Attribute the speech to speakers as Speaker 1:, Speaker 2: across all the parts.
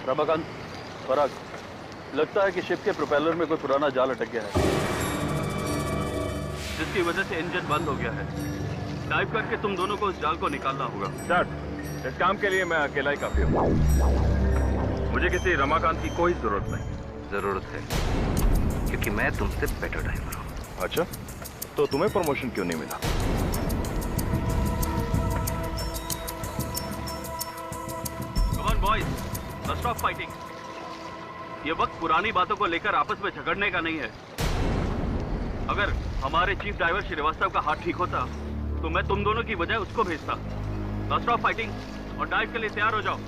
Speaker 1: रमाकांत, पराग, लगता है कि शिप के प्रोपेलर में कोई पुराना जाल अटक गया है, जिसकी वजह से इंजन बंद हो गया है। डाइव करके तुम दोनों को उस जाल को निकालना होगा।
Speaker 2: सर, इस काम के लिए मैं अकेला ही काफी हूँ। मुझे किसी रमाकांत की कोई जरूरत नहीं।
Speaker 3: जरूरत है, क्योंकि मैं तुमसे बेटर ड्राइवर हूँ।
Speaker 2: अच्छा, तो तुम्हें प्रमोशन क्यों नहीं मिला?
Speaker 1: Come on boys, let's stop fighting. ये वक्त पुरानी बातों को लेकर आपस में झगड़ने का नहीं है। अगर हमारे चीफ ड्राइवर श्रीवास्तव का हाथ ठीक होता तो मैं तुम दोनों की बजाय उसको भेजता। Let's stop fighting और डाइव के लिए तैयार हो जाओ।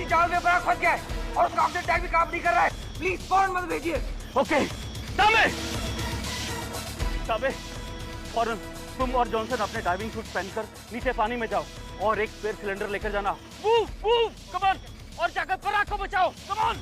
Speaker 4: जाल में बड़ा फंस गया है और उसका ऑक्सीजन टैंक भी काम नहीं कर रहा है। प्लीज फौरन मदद भेजिए।
Speaker 1: ओके, ताबे, फौरन तुम और जॉनसन अपने डाइविंग सूट पहनकर नीचे पानी में जाओ और एक स्पेयर सिलेंडर लेकर जाना। मूव, मूव, कम ऑन, और जाकर पराग को बचाओ। Come on.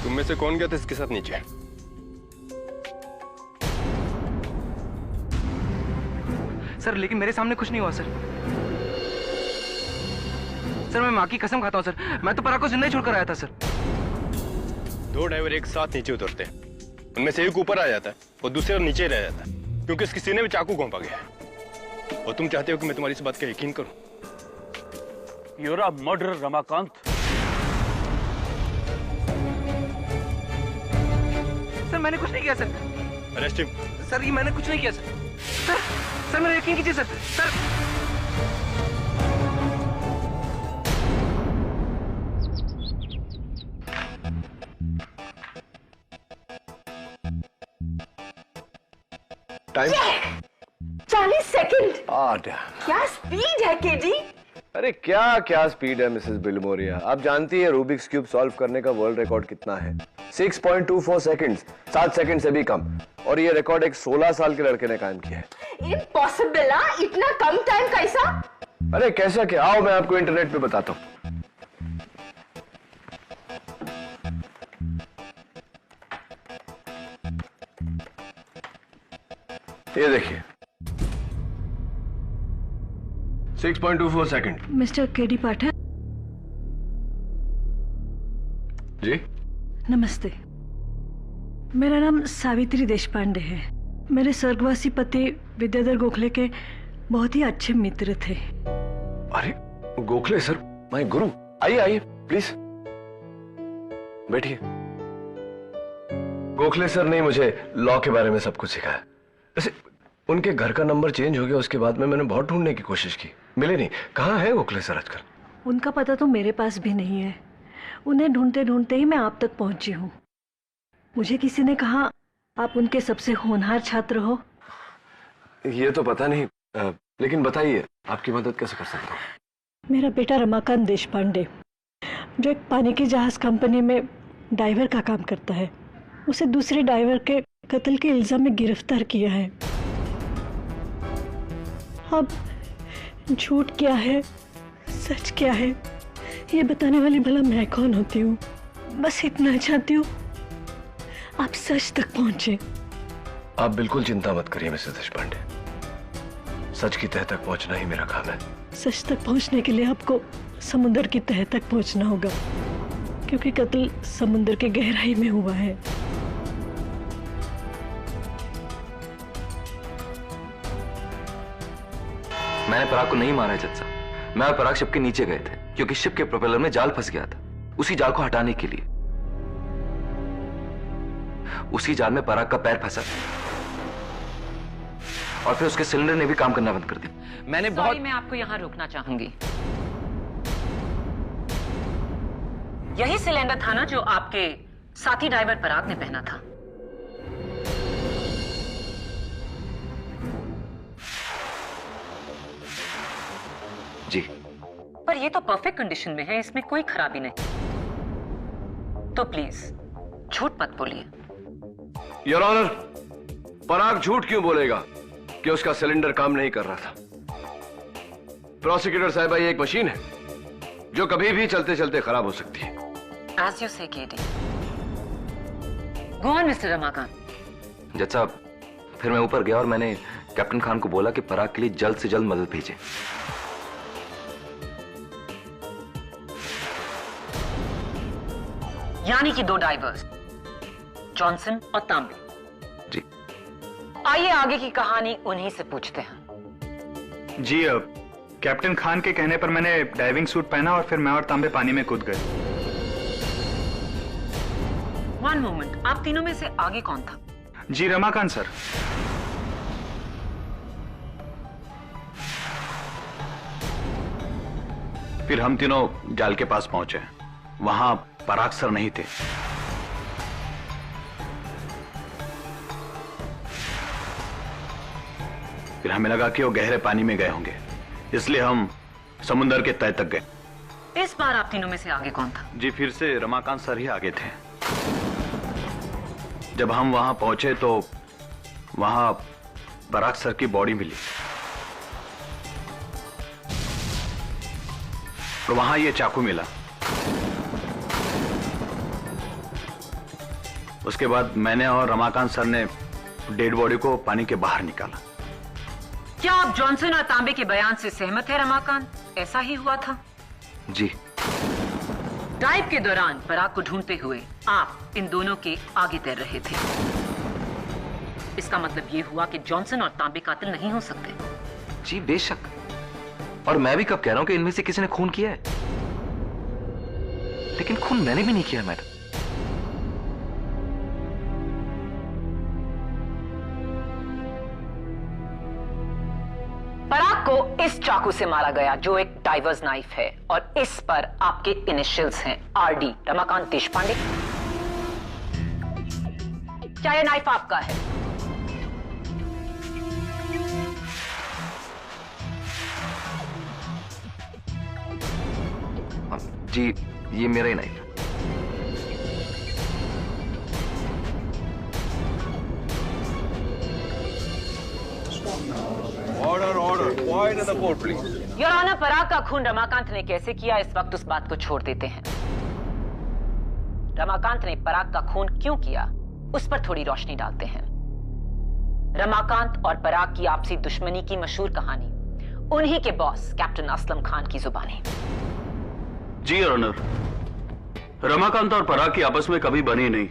Speaker 2: में से कौन गया था इसके साथ नीचे?
Speaker 4: सर लेकिन मेरे सामने कुछ नहीं हुआ सर। सर मैं माँ की कसम खाता हूँ सर, मैं तो पराग को जिंदा ही छोड़कर आया था सर।
Speaker 2: दो ड्राइवर एक साथ नीचे उतरते हैं, उनमें से एक ऊपर आ जाता है और दूसरा नीचे रह जाता है क्योंकि उसके सीने में चाकू घोंपा गया है। और तुम चाहते हो कि मैं तुम्हारी इस बात का यकीन करूं?
Speaker 1: You're a murderer, Ramakant.
Speaker 4: Sir मैंने कुछ नहीं किया सर।
Speaker 2: Arrest him.
Speaker 4: सर ये मैंने कुछ नहीं किया सर। सर मेरा यकीन कीजिए सर। Sir
Speaker 2: time
Speaker 5: 40 second.
Speaker 2: आठ।
Speaker 5: क्या स्पीड है केडी। अरे क्या क्या स्पीड है मिसेस बिलमोरिया। आप जानती है रूबिक्स क्यूब सॉल्व करने का वर्ल्ड रिकॉर्ड कितना है? 6.24 सेकंड्स, 7 सेकंड से भी कम। और ये रिकॉर्ड एक 16 साल के लड़के ने कायम किया है।
Speaker 6: इम्पॉसिबल, इतना कम टाइम कैसा?
Speaker 5: अरे कैसा क्या, आओ मैं आपको इंटरनेट पे बताता हूँ। ये देखिए 6.24 second.
Speaker 7: Mister KD Pathak
Speaker 5: ji
Speaker 7: नमस्ते। मेरा नाम सावित्री देशपांडे है। मेरे स्वर्गवासी पति विद्याधर गोखले के बहुत ही अच्छे मित्र थे।
Speaker 5: अरे गोखले सर, माय गुरु। आइए आइए प्लीज बैठिए। गोखले सर ने मुझे लॉ के बारे में सब कुछ सिखाया। वैसे उनके घर का नंबर चेंज हो गया, उसके बाद में मैंने बहुत ढूंढने की कोशिश की, मिले नहीं। कहाँ है गोखले सर आजकल?
Speaker 7: उनका पता तो मेरे पास भी नहीं है। उन्हें ढूंढते ढूंढते ही मैं आप तक पहुंची हूँ। मुझे किसी ने कहा आप उनके सबसे होनहार छात्र हो।
Speaker 5: ये तो पता नहीं, लेकिन बताइए आपकी मदद कैसे कर सकता हूँ?
Speaker 7: मेरा बेटा रमाकांत देशपांडे, जो एक पानी की जहाज कंपनी में ड्राइवर का काम करता है, उसे दूसरे ड्राइवर के कत्ल के इल्जाम में गिरफ्तार किया है। अब झूठ क्या है सच क्या है ये बताने वाली भला मैं कौन होती हूँ? बस इतना चाहती हूँ आप सच तक पहुंचे।
Speaker 5: आप बिल्कुल चिंता मत करिए मिसेस देशपांडे, सच की तह तक पहुंचना ही मेरा काम है।
Speaker 7: सच तक पहुंचने के लिए आपको समुद्र की तह तक पहुंचना होगा, क्योंकि कत्ल समुद्र के गहराई में हुआ है।
Speaker 3: मैंने पराग को नहीं मारा है जज साहब। मैं और पराग शिप के नीचे गए थे क्योंकि शिप के प्रोपेलर में जाल फंस गया था। उसी जाल को हटाने के लिए उसी जाल में पराग का पैर फंसा और फिर उसके सिलेंडर ने भी काम करना बंद कर दिया। मैंने बहुत
Speaker 6: मैं आपको यहाँ रोकना चाहूंगी। यही सिलेंडर था ना जो आपके साथी ड्राइवर पराग ने पहना था?
Speaker 3: जी।
Speaker 6: पर ये तो परफेक्ट कंडीशन में है, इसमें कोई खराबी नहीं। तो प्लीज झूठ मत बोलिए।
Speaker 5: योर ऑनर, पराग झूठ क्यों बोलेगा कि उसका सिलेंडर काम नहीं कर रहा था? प्रोसिक्यूटर साहिबा, ये एक मशीन है जो कभी भी चलते चलते खराब हो सकती है।
Speaker 6: As you say, KD. Go on, Mr. Ramakant.
Speaker 3: जज साहब, फिर मैं ऊपर गया और मैंने कैप्टन खान को बोला कि पराग के लिए जल्द से जल्द मदद भेजे।
Speaker 6: यानी कि 2 डाइवर्स, जॉनसन और तांबे।
Speaker 3: जी।
Speaker 6: आइए आगे की कहानी उन्हीं से पूछते हैं।
Speaker 8: जी, कैप्टन खान के कहने पर मैंने डाइविंग सूट पहना और फिर मैं और तांबे पानी में कूद गए।
Speaker 6: 1 मोमेंट, आप तीनों में से आगे कौन था?
Speaker 8: जी, रमाकांत सर। फिर हम तीनों जाल के पास पहुंचे। वहां पराग सर नहीं थे। फिर हमें लगा कि वो गहरे पानी में गए होंगे, इसलिए हम समुद्र के तय तक गए।
Speaker 6: इस बार आप तीनों में से आगे कौन था?
Speaker 8: जी, फिर से रमाकांत सर ही आगे थे। जब हम वहां पहुंचे तो वहां पराग सर की बॉडी मिली और वहां ये चाकू मिला। उसके बाद मैंने और रमाकांत सर ने डेड बॉडी को पानी के बाहर निकाला।
Speaker 6: क्या आप जॉनसन और तांबे के बयान से सहमत है रमाकांत? ऐसा ही हुआ था?
Speaker 3: जी।
Speaker 6: डाइव के दौरान पराग को ढूंढते हुए आप इन दोनों के आगे तैर रहे थे। इसका मतलब ये हुआ कि जॉनसन और तांबे कातिल नहीं हो सकते।
Speaker 3: जी बेशक, और मैं भी कब कह रहा हूं कि इनमें से किसी ने खून किया है, लेकिन खून मैंने भी नहीं किया मैडम।
Speaker 6: पराग को इस चाकू से मारा गया जो एक डाइवर्स नाइफ है और इस पर आपके इनिशियल्स हैं RD, रमाकांत देशपांडे। क्या यह नाइफ आपका है?
Speaker 3: जी, ये मेरा ही नाइफ।
Speaker 6: योर ऑनर, पराग का खून रमाकांत ने कैसे किया, इस वक्त उस बात को छोड़ देते हैं। रमाकांत ने पराग का खून क्यों किया, उस पर थोड़ी रोशनी डालते हैं। रमाकांत और पराग की आपसी दुश्मनी की मशहूर कहानी उन्हीं के बॉस कैप्टन असलम खान की जुबानी।
Speaker 1: जी योर ऑनर, रमाकांत और पराग की आपस में कभी बनी नहीं,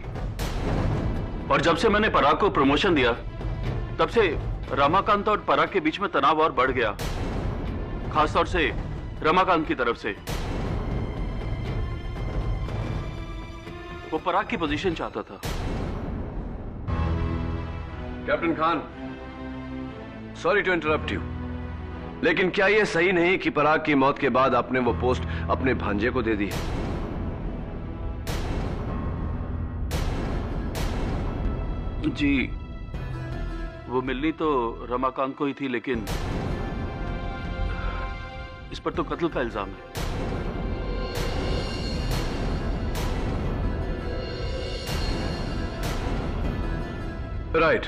Speaker 1: और जब से मैंने पराग को प्रमोशन दिया तब से रमाकांत और पराग के बीच में तनाव और बढ़ गया, खासतौर से रमाकांत की तरफ से। वो पराग की पोजीशन चाहता था।
Speaker 5: Captain Khan, sorry to interrupt you, लेकिन क्या यह सही नहीं कि पराग की मौत के बाद आपने वो पोस्ट अपने भांजे को दे दी?
Speaker 1: जी, वो मिलनी तो रमाकांत को ही थी, लेकिन इस पर तो कत्ल का इल्जाम है।
Speaker 5: राइट।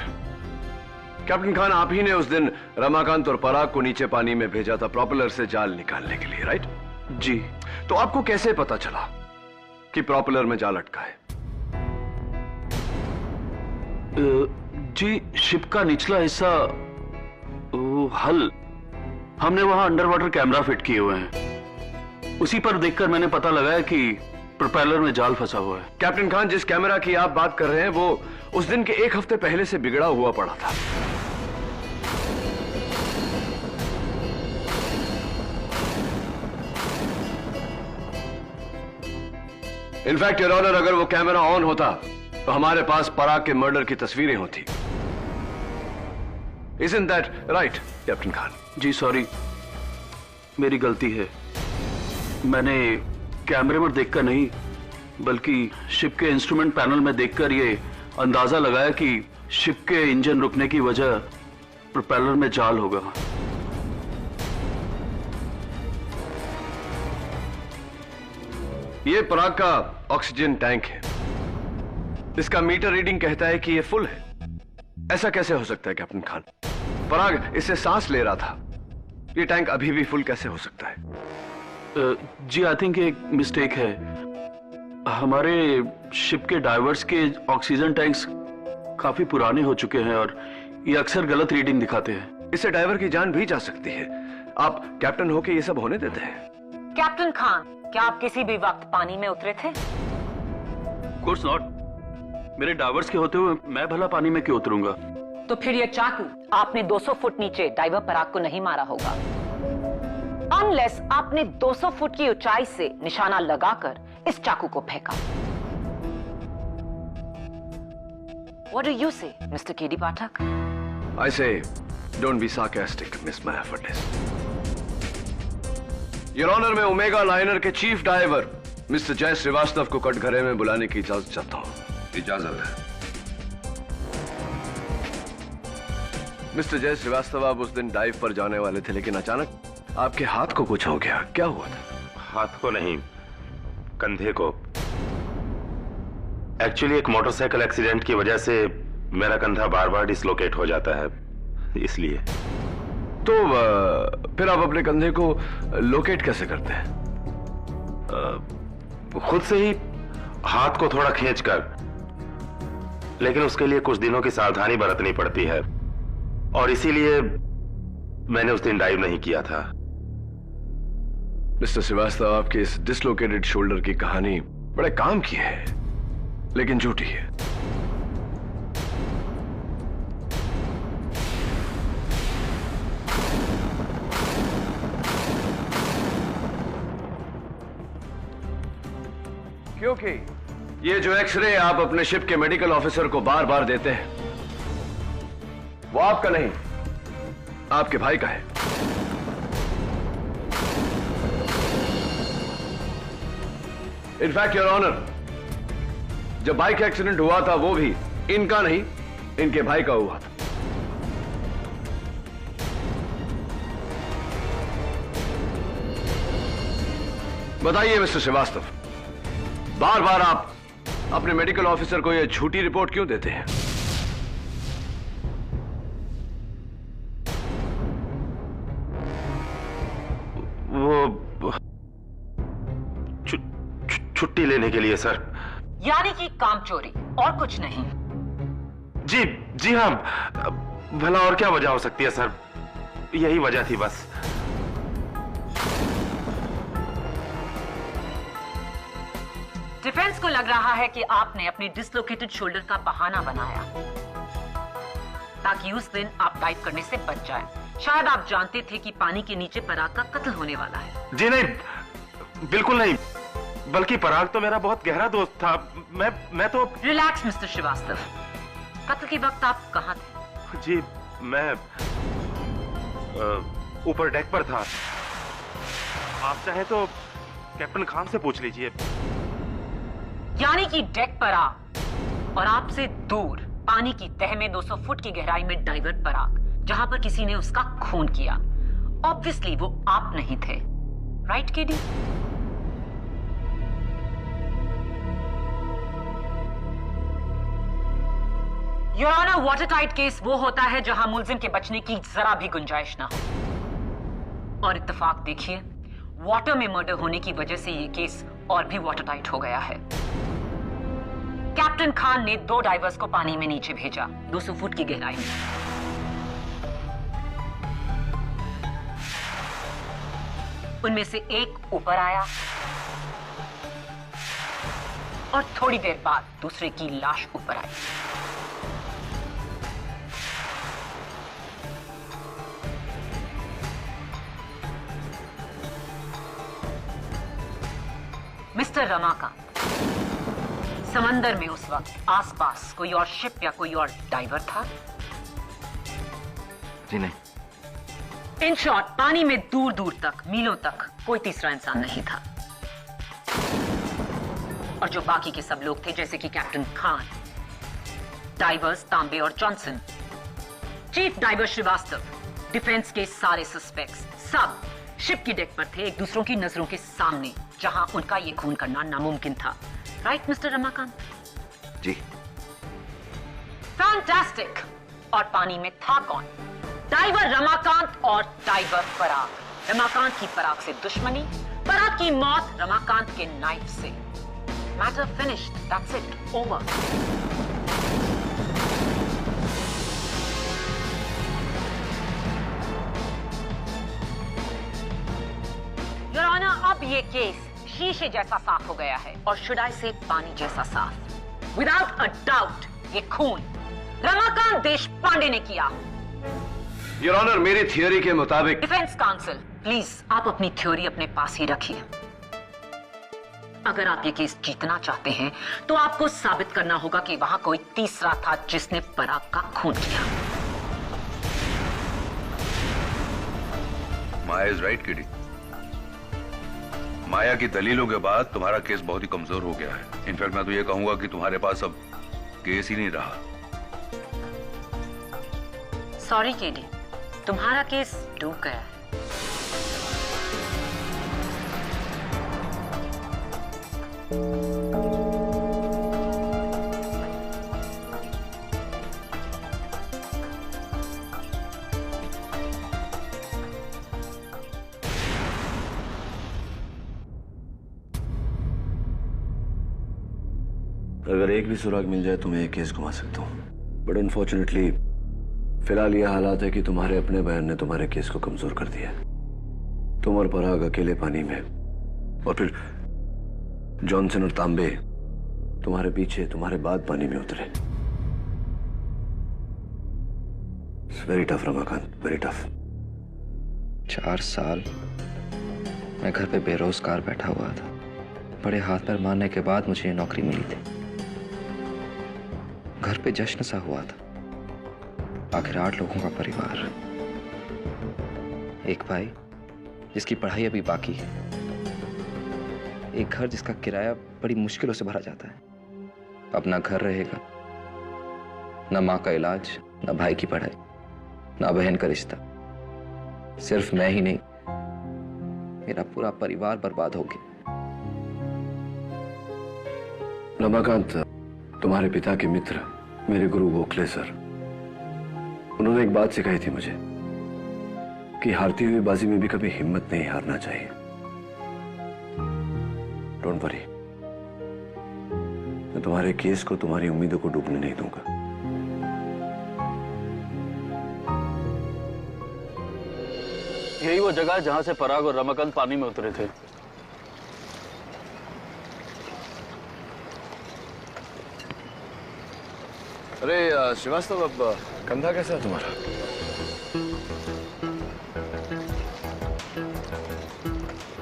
Speaker 5: कैप्टन खान, आप ही ने उस दिन रमाकांत और पराग को नीचे पानी में भेजा था प्रोपेलर से जाल निकालने के लिए, राइट?
Speaker 1: जी।
Speaker 5: तो आपको कैसे पता चला कि प्रोपेलर में जाल अटका है?
Speaker 1: जी, शिप का निचला हिस्सा, हल, हमने वहां अंडर वाटर कैमरा फिट किए हुए हैं। उसी पर देखकर मैंने पता लगाया कि प्रोपेलर में जाल फंसा हुआ है।
Speaker 5: कैप्टन खान, जिस कैमरा की आप बात कर रहे हैं वो उस दिन के 1 हफ्ते पहले से बिगड़ा हुआ पड़ा था। इनफैक्ट योर ऑनर, अगर वो कैमरा ऑन होता तो हमारे पास पराग के मर्डर की तस्वीरें होती। Isn't that right, captain Khan?
Speaker 1: जी सॉरी, मेरी गलती है। मैंने कैमरे में देखकर नहीं, बल्कि शिप के इंस्ट्रूमेंट पैनल में देखकर ये अंदाजा लगाया कि शिप के इंजन रुकने की वजह प्रोपेलर में जाल होगा।
Speaker 5: ये पराग का ऑक्सीजन टैंक है। इसका मीटर रीडिंग कहता है कि ये फुल है। ऐसा कैसे हो सकता है कैप्टन खान? पराग इससे सांस ले रहा था, ये टैंक अभी भी फुल कैसे हो सकता है?
Speaker 1: जी, आई थिंक एक मिस्टेक है। हमारे शिप के डाइवर्स के ऑक्सीजन टैंक्स काफी पुराने हो चुके हैं और ये अक्सर गलत रीडिंग दिखाते हैं।
Speaker 5: इससे डाइवर की जान भी जा सकती है। आप कैप्टन होके ये सब होने देते हैं?
Speaker 6: कैप्टन खान, क्या आप किसी भी वक्त पानी में उतरे थे?
Speaker 1: Course not. मेरे डाइवर्स के होते हुए मैं भला पानी में क्यों उतरूंगा?
Speaker 6: तो फिर ये चाकू आपने 200 फुट नीचे डाइवर पराग को नहीं मारा होगा, अनलेस आपने 200 फुट की ऊंचाई से निशाना लगाकर इस चाकू को फेंका। What do you say, Mr. K.D. Pathak?
Speaker 5: I say, don't be sarcastic, Miss Mahafadis. Your Honor, मैं ओमेगा लाइनर के चीफ डाइवर मिस्टर जय श्रीवास्तव को कटघरे में बुलाने की इजाजत चाहता हूं।
Speaker 9: इजाजत है।
Speaker 5: मिस्टर जय श्रीवास्तव, आप उस दिन डाइव पर जाने वाले थे, लेकिन अचानक आपके हाथ को कुछ हो गया। क्या हुआ था?
Speaker 9: हाथ को नहीं, कंधे को। एक्चुअली एक मोटरसाइकिल एक्सीडेंट की वजह से मेरा कंधा बार बार डिसलोकेट हो जाता है, इसलिए।
Speaker 5: तो फिर आप अपने कंधे को लोकेट कैसे करते हैं?
Speaker 9: खुद से ही, हाथ को थोड़ा खींचकर। लेकिन उसके लिए कुछ दिनों की सावधानी बरतनी पड़ती है, और इसीलिए मैंने उस दिन डाइव नहीं किया था।
Speaker 5: मिस्टर श्रीवास्तव, आपके इस डिसलोकेटेड शोल्डर की कहानी बड़े काम की है, लेकिन झूठी है। क्योंकि ये जो एक्सरे आप अपने शिप के मेडिकल ऑफिसर को बार बार देते हैं, वो आपका नहीं, आपके भाई का है। इनफैक्ट योर ऑनर, जब बाइक एक्सीडेंट हुआ था वो भी इनका नहीं, इनके भाई का हुआ था। बताइए मिस्टर श्रीवास्तव, बार बार आप अपने मेडिकल ऑफिसर को यह झूठी रिपोर्ट क्यों देते हैं?
Speaker 9: वो छुट्टी लेने के लिए सर।
Speaker 6: यानी कि काम चोरी और कुछ नहीं?
Speaker 9: जी जी हाँ, भला और क्या वजह हो सकती है सर, यही वजह थी बस।
Speaker 6: डिफेंस को लग रहा है कि आपने अपने डिसलोकेटेड शोल्डर का बहाना बनाया ताकि उस दिन आप डाइव करने से बच जाएं। शायद आप जानते थे कि पानी के नीचे पराग का कत्ल होने वाला है।
Speaker 9: जी नहीं, बिल्कुल नहीं, बल्कि पराग तो मेरा बहुत गहरा दोस्त था। मैं तो।
Speaker 6: रिलैक्स मिस्टर श्रीवास्तव, कत्ल के वक्त आप कहां थे?
Speaker 9: जी मैं ऊपर डेक पर था। आप चाहे तो कैप्टन खान से पूछ लीजिए।
Speaker 6: यानी कि डेक पर आप और आपसे दूर पानी की तह में 200 फुट की गहराई में डाइवर पराग, जहां पर किसी ने उसका खून किया। ऑब्वियसली वो आप नहीं थे, right KD? Your honour, watertight case वो होता है जहां मुलजिम के बचने की जरा भी गुंजाइश ना हो। और इत्तेफाक देखिए, वाटर में मर्डर होने की वजह से ये केस और भी वाटर टाइट हो गया है। कैप्टन खान ने 2 डाइवर्स को पानी में नीचे भेजा 200 फुट की गहराई में। उनमें से एक ऊपर आया और थोड़ी देर बाद दूसरे की लाश ऊपर आई। मिस्टर रमाकांत, समंदर में उस वक्त आसपास कोई और शिप या कोई और डाइवर था?
Speaker 3: जी नहीं।
Speaker 6: इन शॉर्ट, पानी में दूर दूर तक, मीलों तक कोई तीसरा इंसान नहीं था। और जो बाकी के सब लोग थे, जैसे कि कैप्टन खान, डाइवर्स तांबे और Johnson, chief diver Srivastava, defence के सारे सस्पेक्ट्स, सब शिप की डेक पर थे, एक दूसरों की नजरों के सामने, जहां उनका ये खून करना नामुमकिन था। Right mister Ramakant?
Speaker 3: जी।
Speaker 6: फैंटास्टिक। और पानी में था कौन? डाइवर रमाकांत और डाइवर पराग। रमाकांत की पराग से दुश्मनी, पराग की मौत रमाकांत के नाइफ से। Matter finished, that's it, over. Your honour, अब ये केस शीशे जैसा साफ हो गया है, और शुड आई से पानी जैसा साफ। विदाउट अ डाउट ये खून रमाकांत देशपांडे ने किया।
Speaker 5: योर ऑनर, मेरी थियोरी के मुताबिक।
Speaker 6: डिफेंस काउंसिल, प्लीज आप अपनी थ्योरी अपने पास ही रखिए। अगर आप ये केस जीतना चाहते हैं तो आपको साबित करना होगा कि वहां कोई तीसरा था जिसने पराग का खून किया।
Speaker 10: माया इज राइट किडी। माया की दलीलों के बाद तुम्हारा केस बहुत ही कमजोर हो गया है। इनफैक्ट मैं तो ये कहूंगा कि तुम्हारे पास अब केस ही नहीं रहा।
Speaker 6: सॉरी केडी, तुम्हारा केस डूब गया है।
Speaker 5: अगर एक भी सुराग मिल जाए तो मैं ये केस घुमा सकता हूँ, बट अनफॉर्चुनेटली फिलहाल ये हालात है कि तुम्हारे अपने बयान ने तुम्हारे केस को कमजोर कर दिया। तुम और पराग अकेले पानी में, और फिर जॉनसन और तांबे तुम्हारे पीछे, तुम्हारे बाद पानी में उतरे। Very tough Ramakant, very tough.
Speaker 3: 4 साल मैं घर पे बेरोजगार बैठा हुआ था। बड़े हाथ पैर मारने के बाद मुझे ये नौकरी मिली थी। घर पे जश्न सा हुआ था। आखिर 8 लोगों का परिवार, एक भाई जिसकी पढ़ाई अभी बाकी है, एक घर जिसका किराया बड़ी मुश्किलों से भरा जाता है। अब ना घर रहेगा, ना माँ का इलाज, ना भाई की पढ़ाई, ना बहन का रिश्ता। सिर्फ मैं ही नहीं, मेरा पूरा परिवार बर्बाद हो गया।
Speaker 5: रमाकांत, तुम्हारे पिता के मित्र मेरे गुरु गोखले सर, उन्होंने एक बात सिखाई थी मुझे कि हारती हुई बाजी में भी कभी हिम्मत नहीं हारना चाहिए। डोंट वरी, मैं तुम्हारे केस को, तुम्हारी उम्मीदों को डूबने नहीं दूंगा।
Speaker 1: यही वो जगह है जहां से पराग और रमाकांत पानी में उतरे थे।
Speaker 5: अरे श्रीवास्तव, अब कंधा कैसा है तुम्हारा?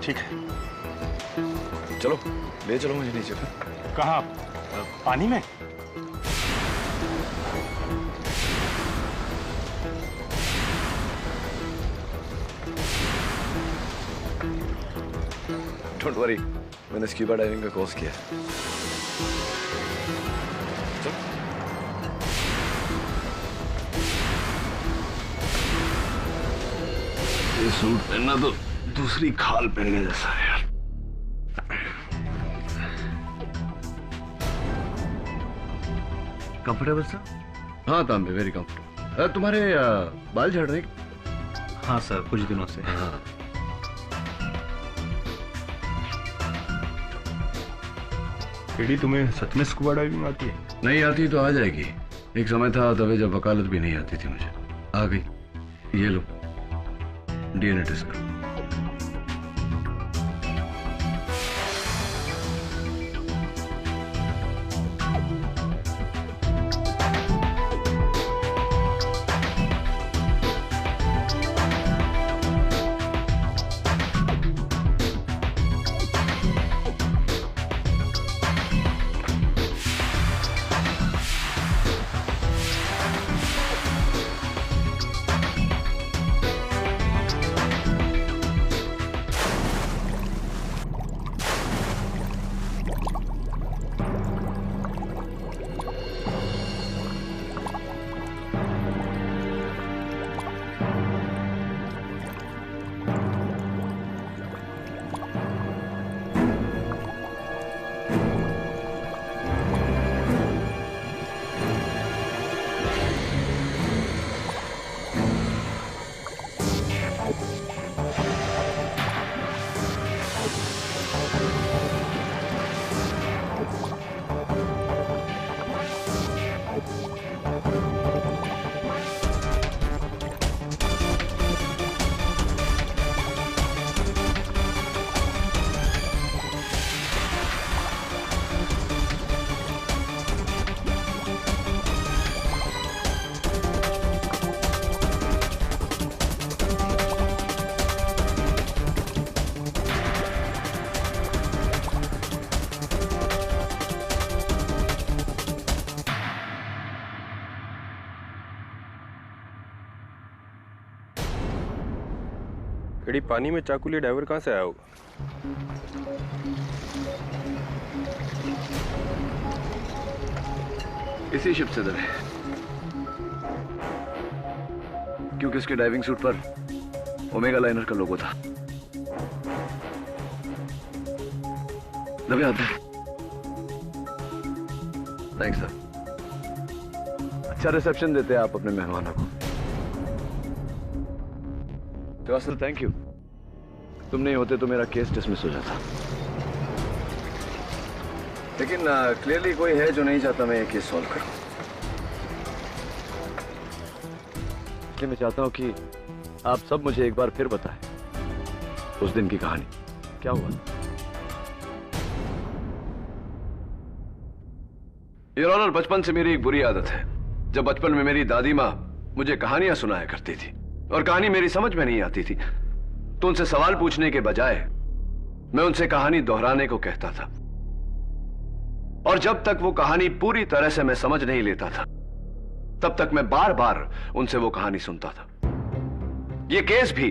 Speaker 2: ठीक है।
Speaker 5: चलो ले चलो मुझे नीचे।
Speaker 2: कहाँ? पानी में?
Speaker 5: डोंट वरी, मैंने स्क्यूबा डाइविंग का कोर्स किया है।
Speaker 8: ये सूट पहनना तो दूसरी खाल पहनने जैसा है यार। Comfortable sir?
Speaker 5: हाँ तांबे, वेरी कंफर्टेबल। तुम्हारे बाल झड़ रहे?
Speaker 8: हाँ सर, कुछ दिनों से।
Speaker 5: हाँ।
Speaker 2: एडी, तुम्हें सच में स्कूबा डाइविंग आती है?
Speaker 5: नहीं आती तो आ जाएगी। एक समय था तभी जब वकालत भी नहीं आती थी मुझे, आ गई। ये लो, डीएनए टेस्ट करो।
Speaker 2: एडी, पानी में चाकू लिए डाइवर कहाँ से आया होगा?
Speaker 5: इसी शिप से दबे, क्योंकि उसके डाइविंग सूट पर ओमेगा लाइनर का लोगो था। दबे आते हैं। Thanks sir. अच्छा रिसेप्शन देते हैं आप अपने मेहमानों को। सर थैंक यू, तुम नहीं होते तो मेरा केस डिसमिस हो जाता। लेकिन क्लियरली कोई है जो नहीं चाहता मैं ये केस सॉल्व करूं। इसलिए मैं चाहता हूं कि आप सब मुझे एक बार फिर बताएं उस दिन की कहानी क्या हुआ। योर ऑनर, बचपन से मेरी एक बुरी आदत है। जब बचपन में मेरी दादी माँ मुझे कहानियां सुनाया करती थी और कहानी मेरी समझ में नहीं आती थी तो उनसे सवाल पूछने के बजाय मैं उनसे कहानी दोहराने को कहता था, और जब तक वो कहानी पूरी तरह से मैं समझ नहीं लेता था तब तक मैं बार बार उनसे वो कहानी सुनता था। ये केस भी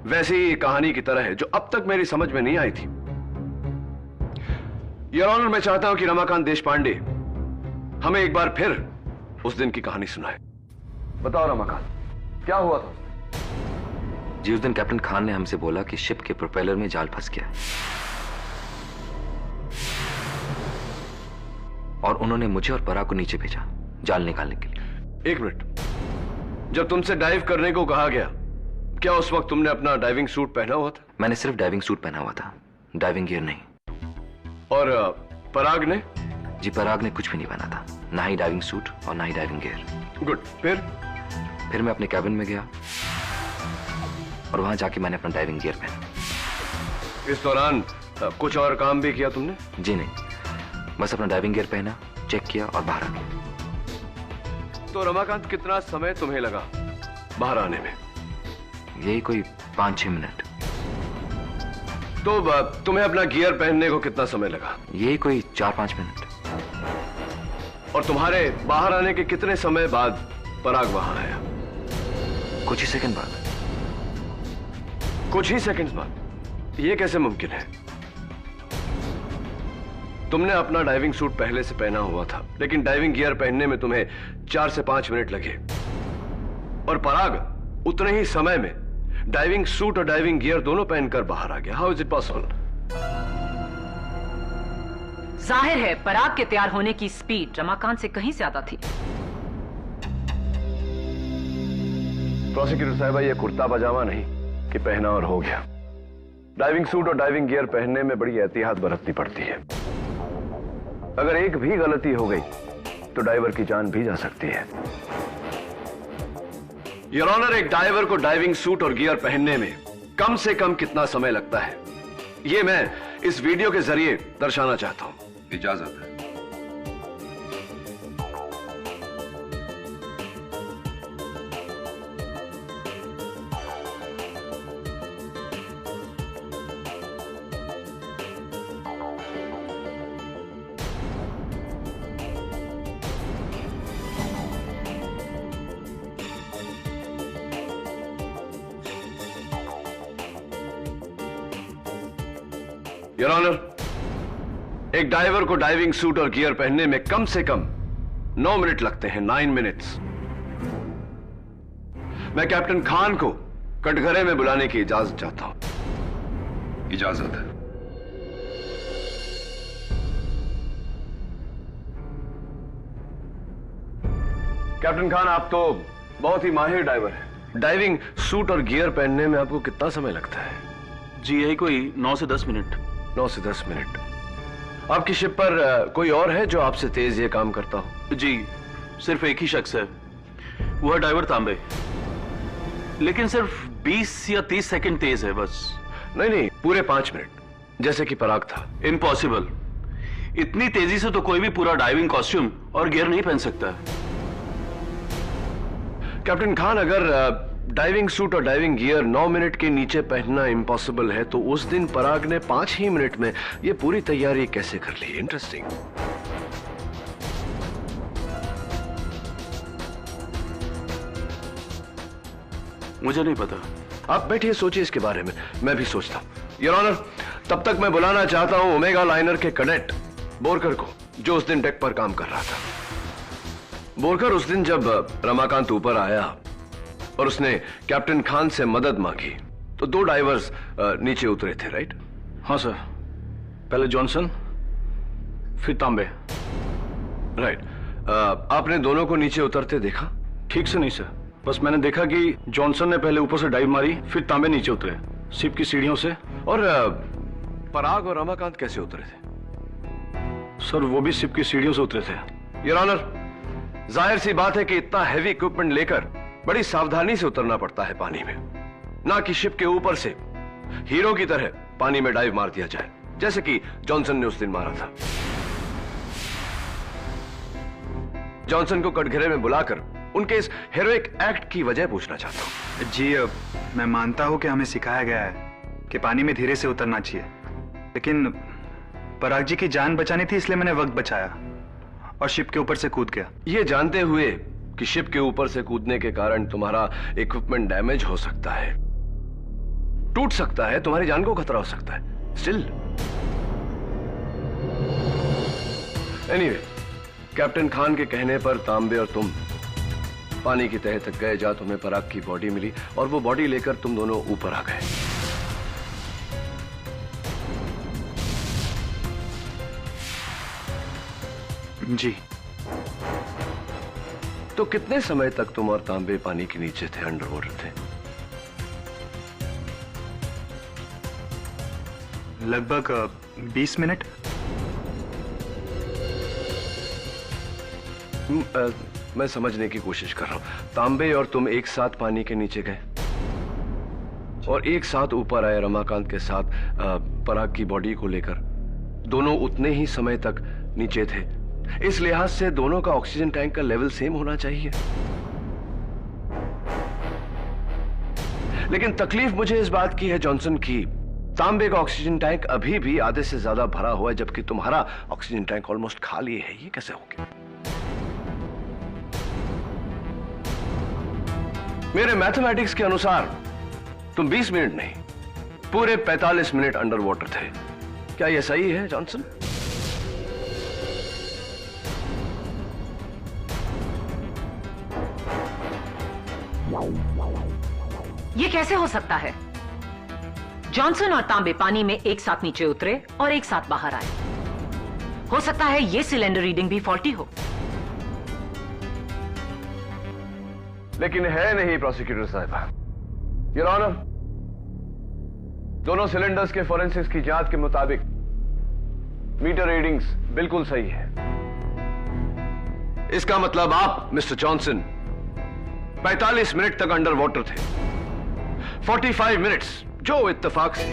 Speaker 5: वैसी ही कहानी की तरह है जो अब तक मेरी समझ में नहीं आई थी। योर ऑनर, मैं चाहता हूं कि रमाकांत देशपांडे हमें एक बार फिर उस दिन की कहानी सुनाए। बताओ रमाकांत, क्या हुआ था?
Speaker 3: जी, उस दिन कैप्टन खान ने हमसे बोला कि शिप के प्रोपेलर में जाल फंस गया। और उन्होंने मुझे और पराग को नीचे भेजा जाल निकालने के लिए।
Speaker 5: 1 मिनट, जब तुमसे डाइव करने को कहा गया, क्या उस वक्त तुमने अपना डाइविंग सूट पहना हुआ था?
Speaker 3: मैंने सिर्फ डाइविंग सूट पहना हुआ था, डाइविंग गियर नहीं।
Speaker 5: और पराग ने?
Speaker 3: जी, पराग ने कुछ भी नहीं पहना था, ना ही डाइविंग सूट और ना ही डाइविंग गियर।
Speaker 5: गुड।
Speaker 3: फिर मैं अपने कैबिन में गया और वहां जाके मैंने अपना डाइविंग गियर पहना।
Speaker 5: इस दौरान कुछ और काम भी किया तुमने?
Speaker 3: जी नहीं, बस अपना डाइविंग गियर पहना, चेक किया और बाहर आ गया।
Speaker 5: तो रमाकांत, कितना समय तुम्हें लगा बाहर आने में?
Speaker 3: यही कोई 5-6 मिनट।
Speaker 5: तो तुम्हें अपना गियर पहनने को कितना समय लगा?
Speaker 3: यही कोई 4-5 मिनट।
Speaker 5: और तुम्हारे बाहर आने के कितने समय बाद पराग वहां आया?
Speaker 3: कुछ ही सेकंड बाद।
Speaker 5: कुछ ही सेकंड्स बाद? यह कैसे मुमकिन है? तुमने अपना डाइविंग सूट पहले से पहना हुआ था, लेकिन डाइविंग गियर पहनने में तुम्हें 4 से 5 मिनट लगे, और पराग उतने ही समय में डाइविंग सूट और डाइविंग गियर दोनों पहनकर बाहर आ गया। How is it possible?
Speaker 6: जाहिर है पराग के तैयार होने की स्पीड रमाकांत से कहीं ज्यादा थी।
Speaker 5: प्रोसिक्यूटर साहब, यह कुर्ता पजामा नहीं कि पहना और हो गया। डाइविंग सूट और डाइविंग गियर पहनने में बड़ी एहतियात बरतनी पड़ती है। अगर एक भी गलती हो गई तो डाइवर की जान भी जा सकती है। योर ऑनर, एक डाइवर को डाइविंग सूट और गियर पहनने में कम से कम कितना समय लगता है, यह मैं इस वीडियो के जरिए दर्शाना चाहता हूं।
Speaker 10: इजाजत है।
Speaker 5: योर ऑनर, एक डाइवर को डाइविंग सूट और गियर पहनने में कम से कम 9 मिनट लगते हैं। 9 मिनट्स। मैं कैप्टन खान को कटघरे में बुलाने की इजाजत चाहता हूं।
Speaker 10: इजाजत है।
Speaker 5: कैप्टन खान, आप तो बहुत ही माहिर डाइवर हैं। डाइविंग सूट और गियर पहनने में आपको कितना समय लगता है?
Speaker 1: जी, यही कोई 9 से 10 मिनट।
Speaker 5: 9 से 10 मिनट। आपकी शिप पर कोई और है जो आपसे तेज ये काम करता हो?
Speaker 1: जी, सिर्फ एक ही शख्स है, वो है ड्राइवर तांबे, लेकिन सिर्फ 20 या 30 सेकंड तेज है बस।
Speaker 5: नहीं, पूरे 5 मिनट जैसे कि पराग था।
Speaker 1: इम्पॉसिबल। इतनी तेजी से तो कोई भी पूरा डाइविंग कॉस्ट्यूम और गियर नहीं पहन सकता।
Speaker 5: कैप्टन खान, अगर डाइविंग सूट और डाइविंग गियर 9 मिनट के नीचे पहनना इम्पॉसिबल है, तो उस दिन पराग ने 5 ही मिनट में ये पूरी तैयारी कैसे कर ली? इंटरेस्टिंग।
Speaker 1: मुझे नहीं पता।
Speaker 5: आप बैठिए, सोचिए इसके बारे में, मैं भी सोचता हूं। योर ऑनर, तब तक मैं बुलाना चाहता हूं ओमेगा लाइनर के कैडेट बोरकर को, जो उस दिन डेक पर काम कर रहा था। बोरकर, उस दिन जब रमाकांत ऊपर आया और उसने कैप्टन खान से मदद मांगी, तो 2 डाइवर्स नीचे उतरे थे, राइट?
Speaker 8: हाँ सर, पहले जॉनसन फिर तांबे।
Speaker 5: राइट। आपने दोनों को नीचे उतरते देखा?
Speaker 8: ठीक से नहीं सर, बस मैंने देखा कि जॉनसन ने पहले ऊपर से डाइव मारी, फिर तांबे नीचे उतरे शिप की सीढ़ियों से।
Speaker 5: और पराग और रमाकांत कैसे उतरे थे?
Speaker 8: सर, वो भी शिप की सीढ़ियों से उतरे थे।
Speaker 5: योर ऑनर, जाहिर सी बात है कि इतना हैवी इक्विपमेंट लेकर बड़ी सावधानी से उतरना पड़ता है पानी में, ना कि शिप के ऊपर से हीरो की तरह पानी में डाइव मार दिया जाए, जैसे कि जॉनसन ने उस दिन मारा था। जॉनसन को कटघरे में बुलाकर उनके इस हेरोइक एक्ट की वजह पूछना चाहता हूं।
Speaker 11: जी, मैं मानता हूं कि हमें सिखाया गया है कि पानी में धीरे से उतरना चाहिए, लेकिन पराग जी की जान बचानी थी, इसलिए मैंने वक्त बचाया और शिप के ऊपर से कूद गया।
Speaker 5: यह जानते हुए कि शिप के ऊपर से कूदने के कारण तुम्हारा इक्विपमेंट डैमेज हो सकता है, टूट सकता है, तुम्हारी जान को खतरा हो सकता है, स्टिल एनीवे, कैप्टन खान के कहने पर तांबे और तुम पानी की तह तक गए, जहां तुम्हें पराग की बॉडी मिली, और वो बॉडी लेकर तुम दोनों ऊपर आ गए।
Speaker 11: जी।
Speaker 5: तो कितने समय तक तुम और तांबे पानी के नीचे थे, अंडर वाटर थे?
Speaker 11: लगभग 20 मिनट।
Speaker 5: मैं समझने की कोशिश कर रहा हूं। तांबे और तुम एक साथ पानी के नीचे गए और एक साथ ऊपर आए रमाकांत के साथ पराग की बॉडी को लेकर। दोनों उतने ही समय तक नीचे थे। इस लिहाज से दोनों का ऑक्सीजन टैंक का लेवल सेम होना चाहिए। लेकिन तकलीफ मुझे इस बात की है जॉनसन की, तांबे का ऑक्सीजन टैंक अभी भी आधे से ज्यादा भरा हुआ है, जबकि तुम्हारा ऑक्सीजन टैंक ऑलमोस्ट खाली है। ये कैसे हो गया? मेरे मैथमेटिक्स के अनुसार तुम 20 मिनट नहीं, पूरे 45 मिनट अंडर वाटर थे। क्या यह सही है जॉनसन?
Speaker 6: ये कैसे हो सकता है? जॉनसन और तांबे पानी में एक साथ नीचे उतरे और एक साथ बाहर आए। हो सकता है ये सिलेंडर रीडिंग भी फॉल्टी हो।
Speaker 5: लेकिन है नहीं प्रोसिक्यूटर साहब। योर ऑनर, दोनों सिलेंडर्स के फोरेंसिक्स की जांच के मुताबिक मीटर रीडिंग्स बिल्कुल सही है। इसका मतलब आप मिस्टर जॉनसन 45 मिनट तक अंडर वाटर थे। 45 मिनट्स जो इत्तेफाक से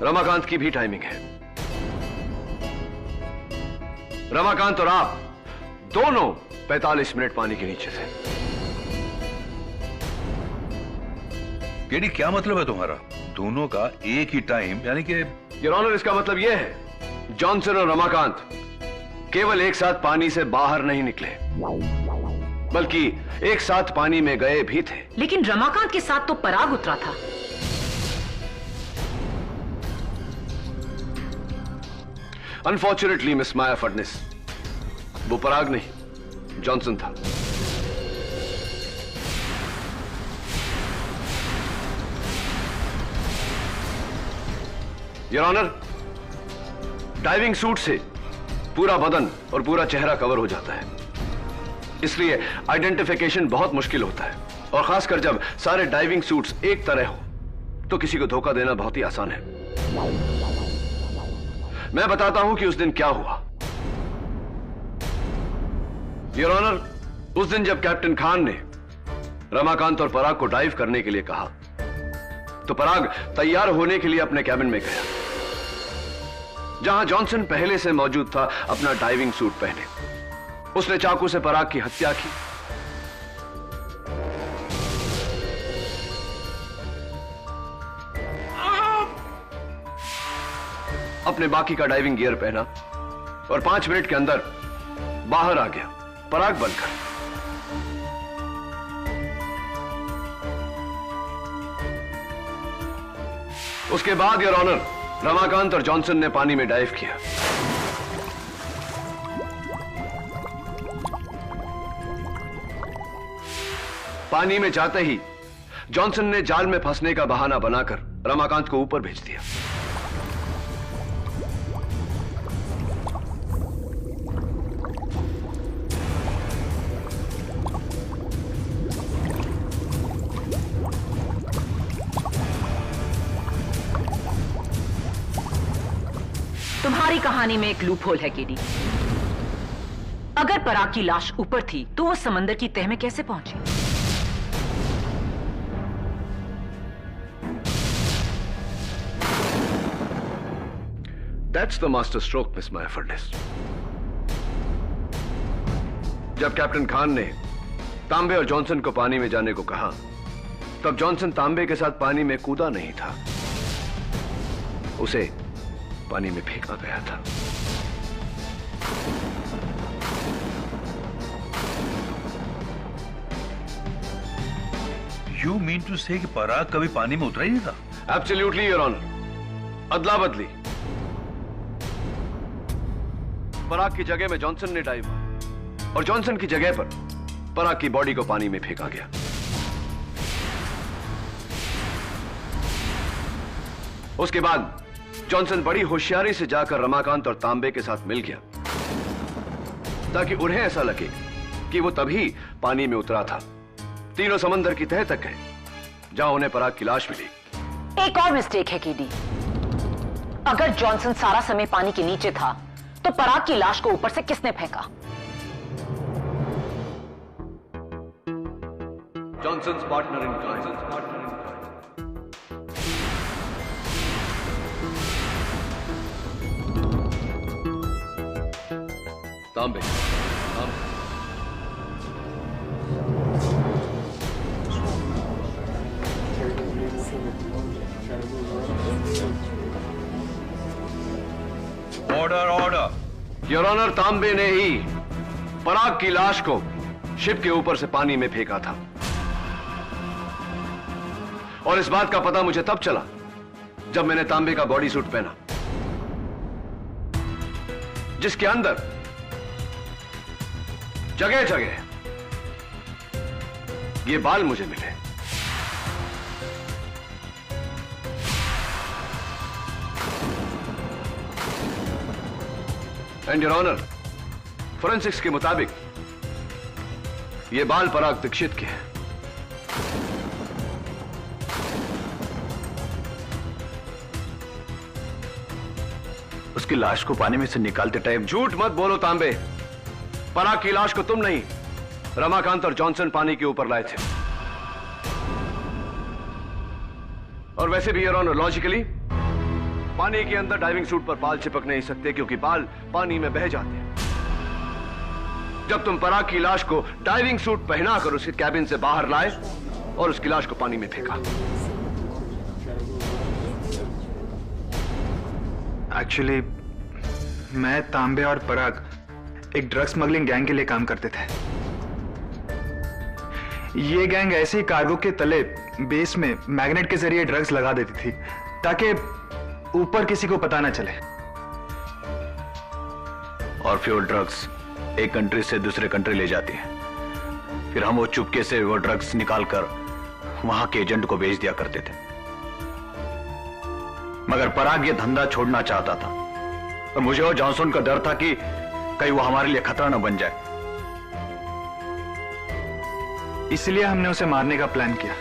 Speaker 5: रमाकांत की भी टाइमिंग है। रमाकांत और आप दोनों 45 मिनट पानी के नीचे थे।
Speaker 10: केडी, क्या मतलब है तुम्हारा? दोनों का एक ही टाइम, यानी कि?
Speaker 5: योर ऑनर, इसका मतलब यह है जॉनसन और रमाकांत केवल एक साथ पानी से बाहर नहीं निकले, बल्कि एक साथ पानी में गए भी थे।
Speaker 6: लेकिन रमाकांत के साथ तो पराग उतरा था।
Speaker 5: अनफॉर्चुनेटली मिस माया फडनिस, वो पराग नहीं जॉनसन था। योर ऑनर, डाइविंग सूट से पूरा बदन और पूरा चेहरा कवर हो जाता है, इसलिए आइडेंटिफिकेशन बहुत मुश्किल होता है। और खासकर जब सारे डाइविंग सूट्स एक तरह हो तो किसी को धोखा देना बहुत ही आसान है। मैं बताता हूं कि उस दिन क्या हुआ। योर ऑनर, उस दिन जब कैप्टन खान ने रमाकांत और पराग को डाइव करने के लिए कहा तो पराग तैयार होने के लिए अपने कैबिन में गया, जहां जॉनसन पहले से मौजूद था अपना डाइविंग सूट पहने। उसने चाकू से पराग की हत्या की। अपने बाकी का डाइविंग गियर पहना और 5 मिनट के अंदर बाहर आ गया पराग बनकर। उसके बाद योर ऑनर, रमाकांत और जॉनसन ने पानी में डाइव किया। पानी में जाते ही जॉनसन ने जाल में फंसने का बहाना बनाकर रमाकांत को ऊपर भेज दिया।
Speaker 6: तुम्हारी कहानी में एक लूप होल है केडी। अगर पराग की लाश ऊपर थी तो वो समंदर की तह में कैसे पहुंची?
Speaker 5: That's the master stroke, Miss Maya Furness. जब कैप्टन खान ने तांबे और जॉनसन को पानी में जाने को कहा, तब जॉनसन तांबे के साथ पानी में कूदा नहीं था, उसे पानी में फेंका गया था।
Speaker 10: You mean to say कि पराग कभी पानी में उतरा ही नहीं था?
Speaker 5: Absolutely, Your Honor. अदला बदली। पराग की जगह में जॉनसन ने डाइव मारा और जॉनसन की जगह पर पराग की बॉडी को पानी में फेंका गया। उसके बाद जॉनसन बड़ी होशियारी से जाकर रमाकांत और तांबे के साथ मिल गया ताकि उन्हें ऐसा लगे कि वो तभी पानी में उतरा था। तीनों समंदर की तह तक गए जहां उन्हें पराग की लाश मिली।
Speaker 6: एक और मिस्टेक है कीडी। अगर जॉनसन सारा समय पानी के नीचे था तो पराग की लाश को ऊपर से किसने फेंका?
Speaker 5: Johnson's partner in crime. Tambe.
Speaker 10: Order order.
Speaker 5: Your honour, Tambe ने ही पराग की लाश को शिप के ऊपर से पानी में फेंका था और इस बात का पता मुझे तब चला जब मैंने तांबे का बॉडी सूट पहना जिसके अंदर जगह जगह ये बाल मुझे मिले। एंड योर ऑनर, फोरेंसिक्स के मुताबिक ये बाल पराग दीक्षित के हैं।
Speaker 8: उसकी लाश को पानी में से निकालते टाइम
Speaker 5: झूठ मत बोलो तांबे। पराग की लाश को तुम नहीं, रमाकांत और जॉनसन पानी के ऊपर लाए थे। और वैसे भी योर ऑनर, लॉजिकली पानी के अंदर डाइविंग सूट पर बाल चिपक नहीं सकते क्योंकि बाल पानी में बह जाते हैं। जब तुम पराग की लाश को डाइविंग सूट पहनाकर उसके कैबिन से बाहर लाए और उसकी लाश को पानी में फेंका।
Speaker 11: एक्चुअली मैं, तांबे और पराग एक ड्रग स्मगलिंग गैंग के लिए काम करते थे। ये गैंग ऐसे ही कार्गो के तले बेस में मैग्नेट के जरिए ड्रग्स लगा देती थी ताकि ऊपर किसी को पता ना चले।
Speaker 8: और फिर वो ड्रग्स एक कंट्री से दूसरे कंट्री ले जाती है। फिर हम वो चुपके से वो ड्रग्स निकालकर वहां के एजेंट को बेच दिया करते थे। मगर पराग ये धंधा छोड़ना चाहता था और मुझे और जॉनसन का डर था कि कहीं वो हमारे लिए खतरा न बन जाए।
Speaker 11: इसलिए हमने उसे मारने का प्लान किया।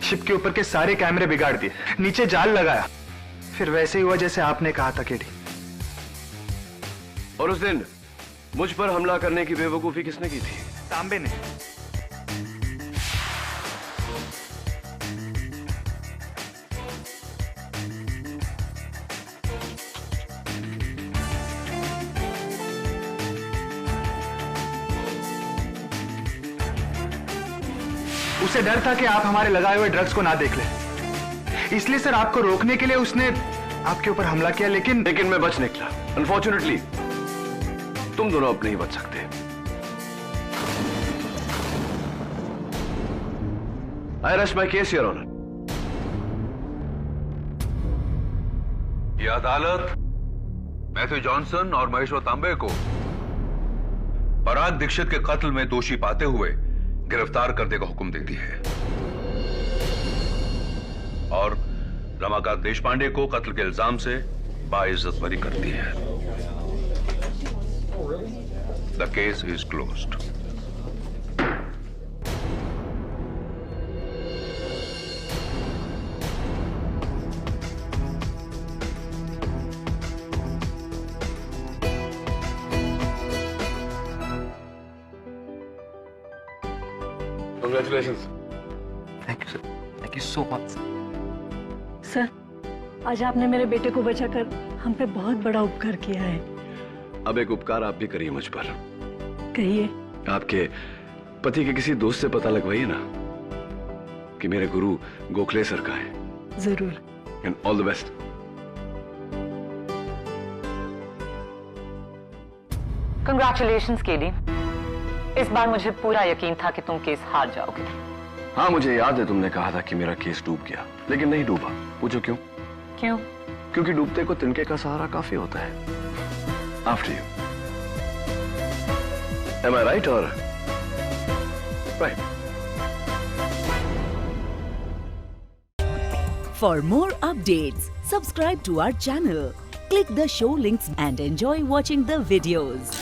Speaker 11: शिप के ऊपर के सारे कैमरे बिगाड़ दिए, नीचे जाल लगाया। फिर वैसे ही हुआ जैसे आपने कहा था केडी।
Speaker 5: और उस दिन मुझ पर हमला करने की बेवकूफी किसने की थी?
Speaker 11: तांबे ने। उसे डर था कि आप हमारे लगाए हुए ड्रग्स को ना देख ले, इसलिए सर आपको रोकने के लिए उसने आपके ऊपर हमला किया। लेकिन
Speaker 5: मैं बच निकला। अनफॉर्चुनेटली तुम दोनों अब नहीं बच सकते। I rest my case your honour.
Speaker 10: ये अदालत मैथ्यू जॉनसन और महेश्वर तांबे को पराग दीक्षित के कत्ल में दोषी पाते हुए गिरफ्तार करने का हुक्म देती है और रमाकांत देशपांडे को कत्ल के इल्जाम से बाइज्जत बरी करती है। The case is closed.
Speaker 5: Congratulations.
Speaker 3: Thank you sir, thank you so much.
Speaker 7: Sir, आज आपने मेरे बेटे को बचाकर हम पे बहुत बड़ा उपकार किया है।
Speaker 5: अब एक उपकार आप भी करिए मुझ पर।
Speaker 7: कहिए।
Speaker 5: आपके पति के किसी दोस्त से पता लगवाइए ना कि मेरे गुरु गोखले सर का है।
Speaker 7: जरूर।
Speaker 5: And all the best.
Speaker 6: Congratulations KD. इस बार मुझे पूरा यकीन था कि तुम केस हार जाओगे।
Speaker 5: हाँ, मुझे याद है तुमने कहा था कि मेरा केस डूब गया, लेकिन नहीं डूबा। पूछो क्यों?
Speaker 6: क्यों?
Speaker 5: क्योंकि डूबते को तिनके का सहारा काफी होता है। After you. Am I right or right?
Speaker 12: For more updates, subscribe to our channel, click the show links and enjoy watching the videos.